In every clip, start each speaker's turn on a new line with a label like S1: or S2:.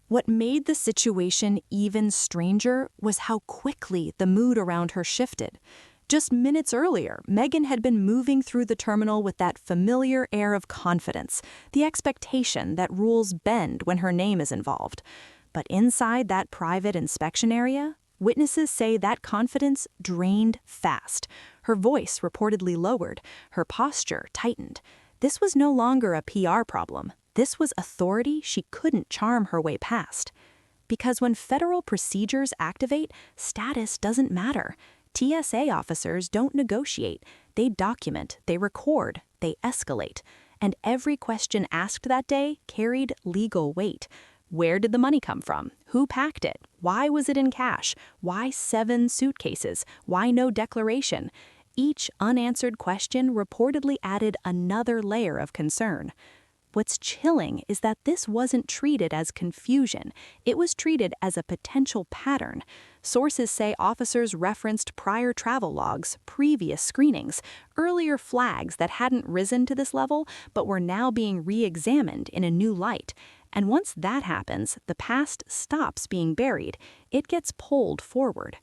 S1: What made the situation even stranger was how quickly the mood around her shifted. Just minutes earlier, Meghan had been moving through the terminal with that familiar air of confidence, the expectation that rules bend when her name is involved. But inside that private inspection area, witnesses say that confidence drained fast. Her voice reportedly lowered, her posture tightened. This was no longer a PR problem. This was authority she couldn't charm her way past. Because when federal procedures activate, status doesn't matter. TSA officers don't negotiate. They document, they record, they escalate. And every question asked that day carried legal weight. Where did the money come from? Who packed it? Why was it in cash? Why 7 suitcases? Why no declaration? Each unanswered question reportedly added another layer of concern. What's chilling is that this wasn't treated as confusion. It was treated as a potential pattern. Sources say officers referenced prior travel logs, previous screenings, earlier flags that hadn't risen to this level but were now being re-examined in a new light. And once that happens, the past stops being buried. It gets pulled forward.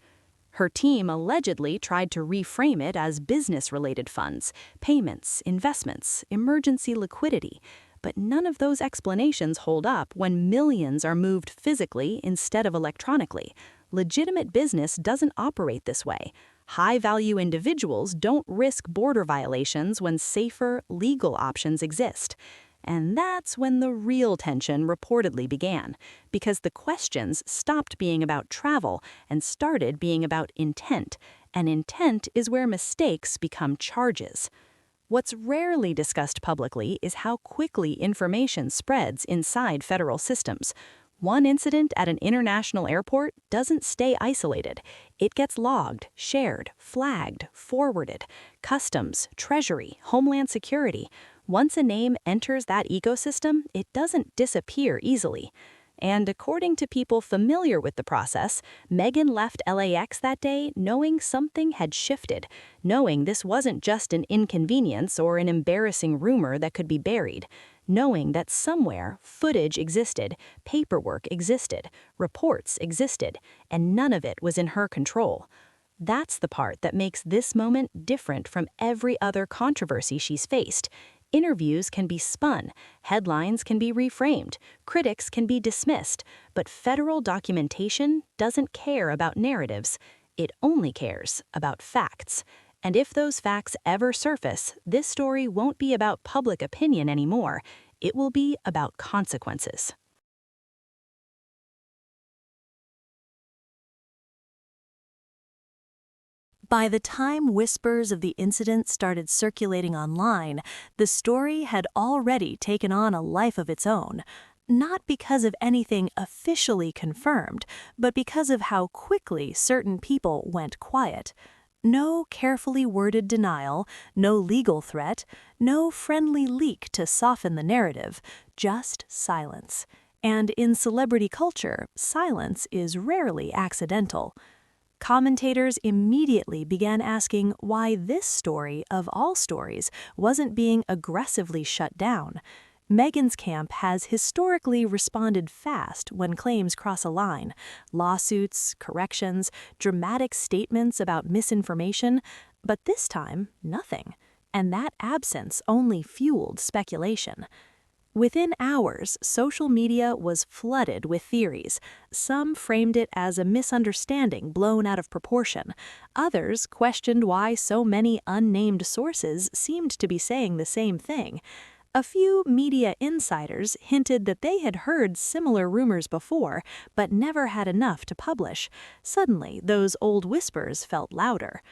S1: Her team allegedly tried to reframe it as business-related funds, payments, investments, emergency liquidity. But none of those explanations hold up when millions are moved physically instead of electronically. Legitimate business doesn't operate this way. High-value individuals don't risk border violations when safer, legal options exist. And that's when the real tension reportedly began, because the questions stopped being about travel and started being about intent, and intent is where mistakes become charges. What's rarely discussed publicly is how quickly information spreads inside federal systems. One incident at an international airport doesn't stay isolated. It gets logged, shared, flagged, forwarded. Customs, Treasury, Homeland Security. Once a name enters that ecosystem, it doesn't disappear easily. And according to people familiar with the process, Meghan left LAX that day knowing something had shifted, knowing this wasn't just an inconvenience or an embarrassing rumor that could be buried, knowing that somewhere footage existed, paperwork existed, reports existed, and none of it was in her control. That's the part that makes this moment different from every other controversy she's faced. Interviews can be spun, headlines can be reframed, critics can be dismissed, but federal documentation doesn't care about narratives. It only cares about facts. And if those facts ever surface, this story won't be about public opinion anymore. It will be about consequences. By the time whispers of the incident started circulating online, the story had already taken on a life of its own. Not because of anything officially confirmed, but because of how quickly certain people went quiet. No carefully worded denial, no legal threat, no friendly leak to soften the narrative, just silence. And in celebrity culture, silence is rarely accidental. Commentators immediately began asking why this story, of all stories, wasn't being aggressively shut down. Meghan's camp has historically responded fast when claims cross a line. Lawsuits, corrections, dramatic statements about misinformation, but this time, nothing. And that absence only fueled speculation. Within hours, social media was flooded with theories. Some framed it as a misunderstanding blown out of proportion. Others questioned why so many unnamed sources seemed to be saying the same thing. A few media insiders hinted that they had heard similar rumors before, but never had enough to publish. Suddenly, those old whispers felt louder.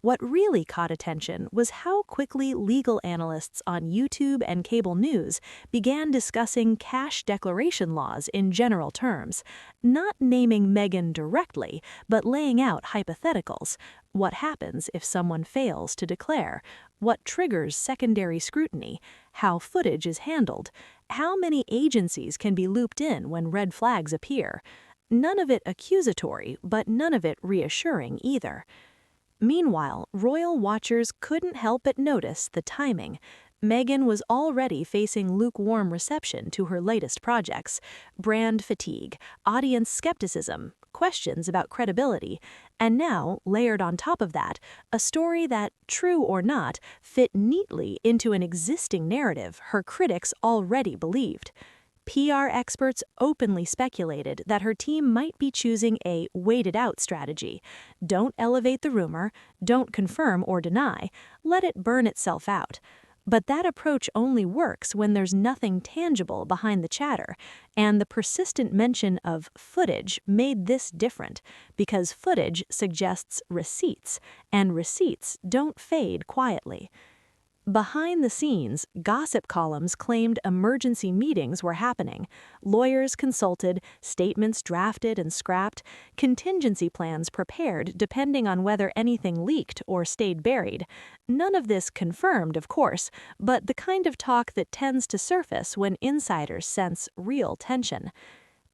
S1: What really caught attention was how quickly legal analysts on YouTube and cable news began discussing cash declaration laws in general terms, not naming Meghan directly, but laying out hypotheticals. What happens if someone fails to declare? What triggers secondary scrutiny? How footage is handled? How many agencies can be looped in when red flags appear? None of it accusatory, but none of it reassuring either. Meanwhile, royal watchers couldn't help but notice the timing. Meghan was already facing lukewarm reception to her latest projects, brand fatigue, audience skepticism, questions about credibility, and now, layered on top of that, a story that, true or not, fit neatly into an existing narrative her critics already believed. PR experts openly speculated that her team might be choosing a wait-it-out strategy. Don't elevate the rumor, don't confirm or deny, let it burn itself out. But that approach only works when there's nothing tangible behind the chatter, and the persistent mention of footage made this different, because footage suggests receipts, and receipts don't fade quietly. Behind the scenes, gossip columns claimed emergency meetings were happening. Lawyers consulted, statements drafted and scrapped, contingency plans prepared depending on whether anything leaked or stayed buried. None of this confirmed, of course, but the kind of talk that tends to surface when insiders sense real tension.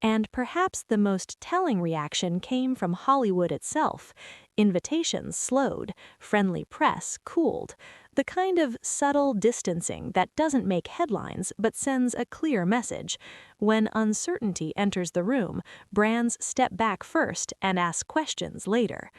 S1: And perhaps the most telling reaction came from Hollywood itself. Invitations slowed, friendly press cooled, the kind of subtle distancing that doesn't make headlines but sends a clear message. When uncertainty enters the room, brands step back first and ask questions later.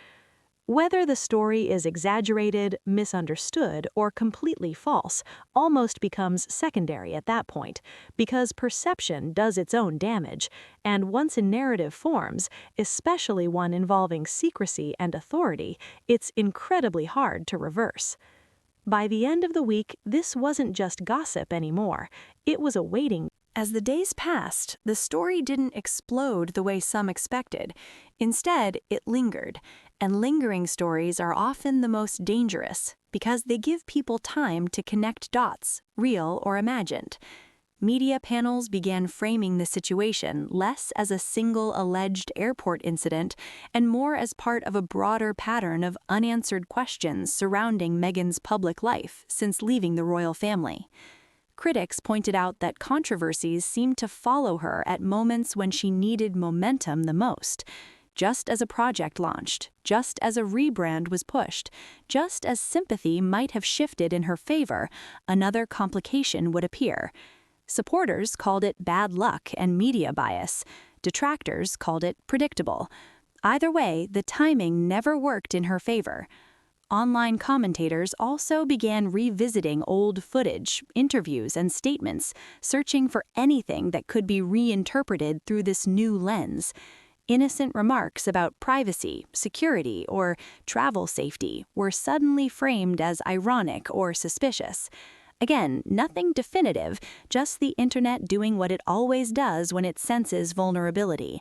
S1: Whether the story is exaggerated, misunderstood, or completely false almost becomes secondary at that point, because perception does its own damage, and once a narrative forms, especially one involving secrecy and authority, it's incredibly hard to reverse. By the end of the week, this wasn't just gossip anymore, it was a waiting. As the days passed, the story didn't explode the way some expected. Instead, it lingered, and lingering stories are often the most dangerous because they give people time to connect dots, real or imagined. Media panels began framing the situation less as a single alleged airport incident and more as part of a broader pattern of unanswered questions surrounding Meghan's public life since leaving the royal family. Critics pointed out that controversies seemed to follow her at moments when she needed momentum the most. Just as a project launched, just as a rebrand was pushed, just as sympathy might have shifted in her favor, another complication would appear. Supporters called it bad luck and media bias. Detractors called it predictable. Either way, the timing never worked in her favor. Online commentators also began revisiting old footage, interviews, and statements, searching for anything that could be reinterpreted through this new lens. Innocent remarks about privacy, security, or travel safety were suddenly framed as ironic or suspicious. Again, nothing definitive, just the internet doing what it always does when it senses vulnerability.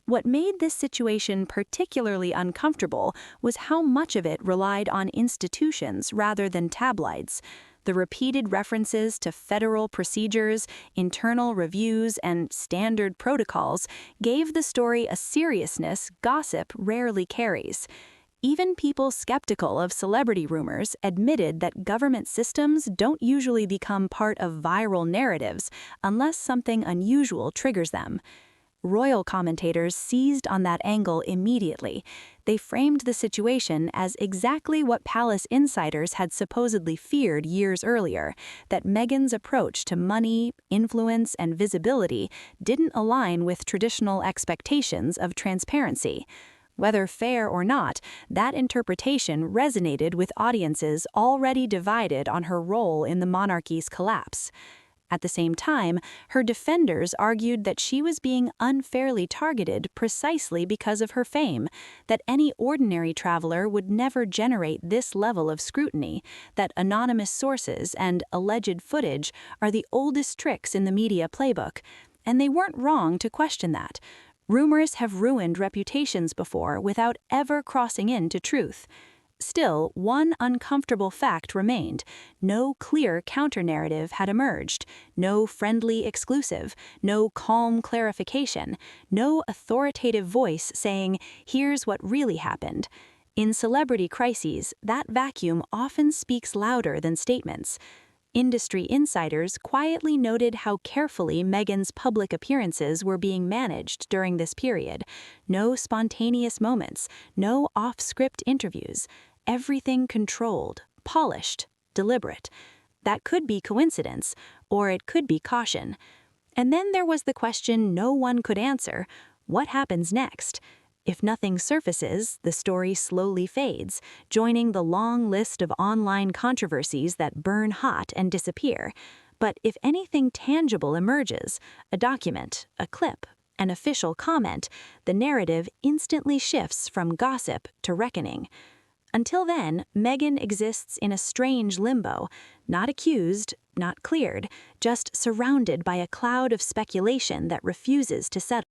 S1: What made this situation particularly uncomfortable was how much of it relied on institutions rather than tabloids. The repeated references to federal procedures, internal reviews, and standard protocols gave the story a seriousness gossip rarely carries. Even people skeptical of celebrity rumors admitted that government systems don't usually become part of viral narratives unless something unusual triggers them. Royal commentators seized on that angle immediately. They framed the situation as exactly what palace insiders had supposedly feared years earlier, that Meghan's approach to money, influence, and visibility didn't align with traditional expectations of transparency. Whether fair or not, that interpretation resonated with audiences already divided on her role in the monarchy's collapse. At the same time, her defenders argued that she was being unfairly targeted precisely because of her fame, that any ordinary traveler would never generate this level of scrutiny, that anonymous sources and alleged footage are the oldest tricks in the media playbook, and they weren't wrong to question that. Rumors have ruined reputations before without ever crossing into truth. Still, one uncomfortable fact remained. No clear counter-narrative had emerged, no friendly exclusive, no calm clarification, no authoritative voice saying, "Here's what really happened." In celebrity crises, that vacuum often speaks louder than statements. Industry insiders quietly noted how carefully Meghan's public appearances were being managed during this period. No spontaneous moments, no off-script interviews. Everything controlled, polished, deliberate. That could be coincidence, or it could be caution. And then there was the question no one could answer: what happens next? If nothing surfaces, the story slowly fades, joining the long list of online controversies that burn hot and disappear. But if anything tangible emerges, a document, a clip, an official comment, the narrative instantly shifts from gossip to reckoning. Until then, Meghan exists in a strange limbo, not accused, not cleared, just surrounded by a cloud of speculation that refuses to settle.